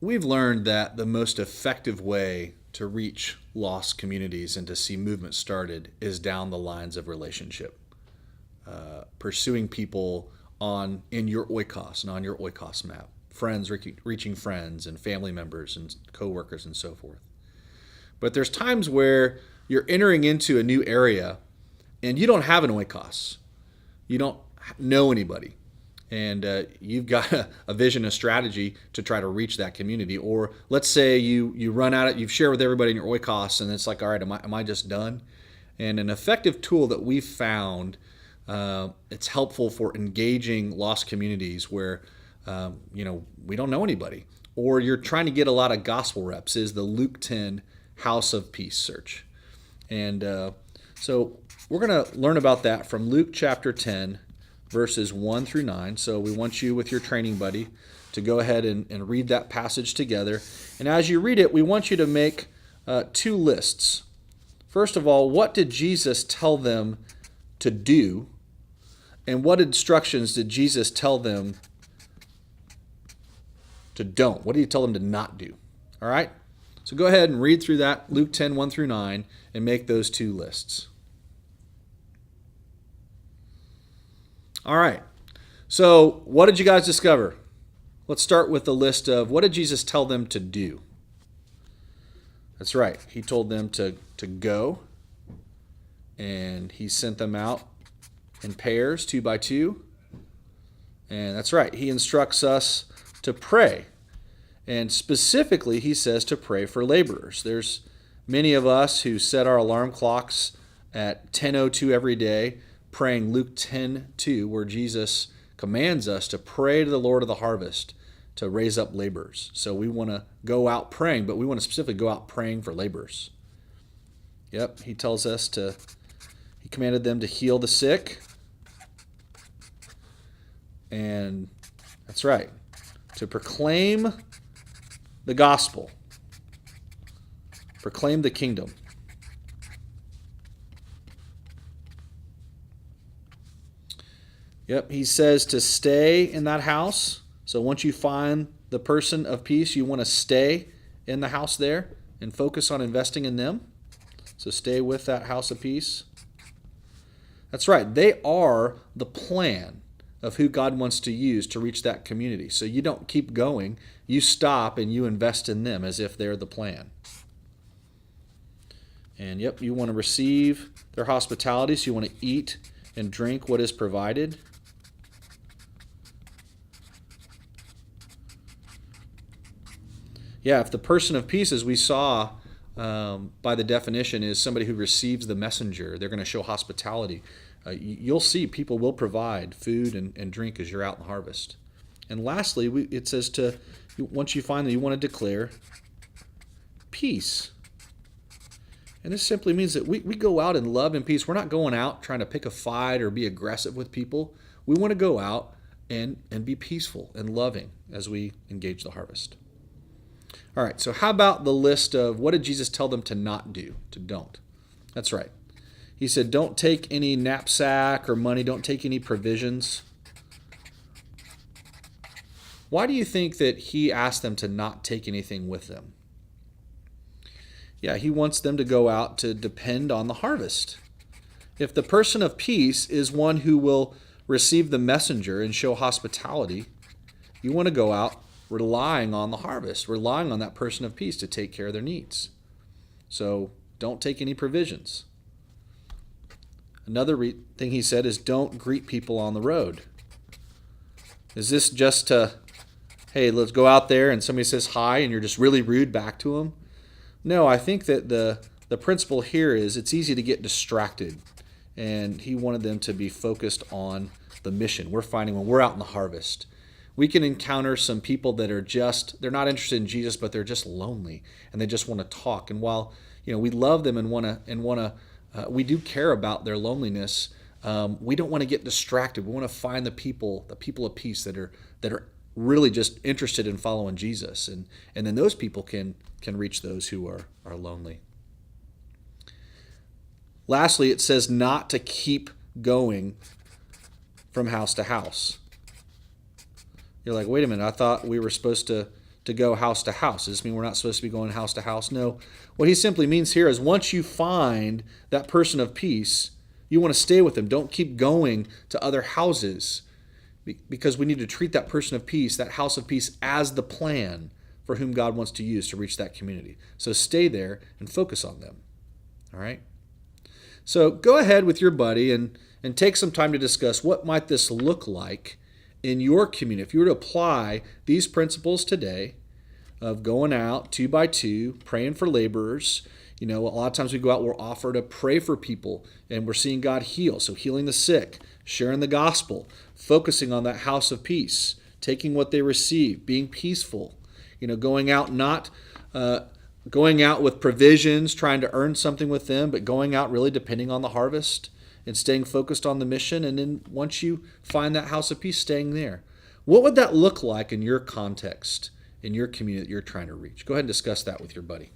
We've learned that the most effective way to reach lost communities and to see movement started is down the lines of relationship. Pursuing people in your oikos and on your oikos map, friends reaching friends and family members and coworkers and so forth. But there's times where you're entering into a new area and you don't have an oikos. You don't know anybody. And you've got a vision, a strategy to try to reach that community. Or let's say you run out, you've shared with everybody in your oikos, and it's like, all right, am I just done? And an effective tool that we've found, it's helpful for engaging lost communities where we don't know anybody, or you're trying to get a lot of gospel reps, is the Luke 10 House of Peace search. And so we're going to learn about that from Luke chapter 10, verses 1 through 9. So we want you with your training buddy to go ahead and read that passage together. And as you read it, we want you to make two lists. First of all, what did Jesus tell them to do? And what instructions did Jesus tell them to don't? What did he tell them to not do? All right? So go ahead and read through that, Luke 10, 1 through 9, and make those two lists. All right. So what did you guys discover? Let's start with the list of what did Jesus tell them to do? That's right. He told them to go, and he sent them out in pairs, 2 by 2. And that's right. He instructs us to pray. And specifically, he says to pray for laborers. There's many of us who set our alarm clocks at 10:02 every day, praying Luke 10:2, where Jesus commands us to pray to the Lord of the harvest to raise up laborers. So we want to go out praying, but we want to specifically go out praying for laborers. Yep, he tells us he commanded them to heal the sick. And that's right, to proclaim the gospel, proclaim the kingdom. Yep, he says to stay in that house. So once you find the person of peace, you want to stay in the house there and focus on investing in them. So stay with that house of peace. That's right. They are the plan of who God wants to use to reach that community. So you don't keep going. You stop and you invest in them as if they're the plan. And yep, you want to receive their hospitality. So you want to eat and drink what is provided. Yeah, if the person of peace, as we saw by the definition, is somebody who receives the messenger, they're going to show hospitality. You'll see people will provide food and drink as you're out in the harvest. And lastly, it says once you find that, you want to declare peace. And this simply means that we go out in love and peace. We're not going out trying to pick a fight or be aggressive with people. We want to go out and be peaceful and loving as we engage the harvest. All right, so how about the list of what did Jesus tell them to not do, to don't? That's right. He said, don't take any knapsack or money, don't take any provisions. Why do you think that he asked them to not take anything with them? Yeah, he wants them to go out to depend on the harvest. If the person of peace is one who will receive the messenger and show hospitality, you want to go out relying on the harvest, relying on that person of peace to take care of their needs. So don't take any provisions. Another thing he said is don't greet people on the road. Is this just hey, let's go out there and somebody says hi and you're just really rude back to them? No, I think that the principle here is it's easy to get distracted. And he wanted them to be focused on the mission. We're finding when we're out in the harvest, we can encounter some people that are they're not interested in Jesus, but they're just lonely and they just want to talk. And while we love them and we do care about their loneliness, we don't want to get distracted. We want to find the people of peace that are really just interested in following Jesus, and then those people can reach those who are lonely. Lastly, it says not to keep going from house to house. You're like, wait a minute, I thought we were supposed to to go house to house. Does this mean we're not supposed to be going house to house? No. What he simply means here is once you find that person of peace, you want to stay with them. Don't keep going to other houses, because we need to treat that person of peace, that house of peace, as the plan for whom God wants to use to reach that community. So stay there and focus on them. All right? So go ahead with your buddy and take some time to discuss what might this look like in your community. If you were to apply these principles today of going out 2 by 2, praying for laborers, a lot of times we go out, we're offered to pray for people, and we're seeing God heal. So healing the sick, sharing the gospel, focusing on that house of peace, taking what they receive, being peaceful, going out going out with provisions, trying to earn something with them, but going out really depending on the harvest and staying focused on the mission. And then once you find that house of peace, staying there. What would that look like in your context, in your community that you're trying to reach? Go ahead and discuss that with your buddy.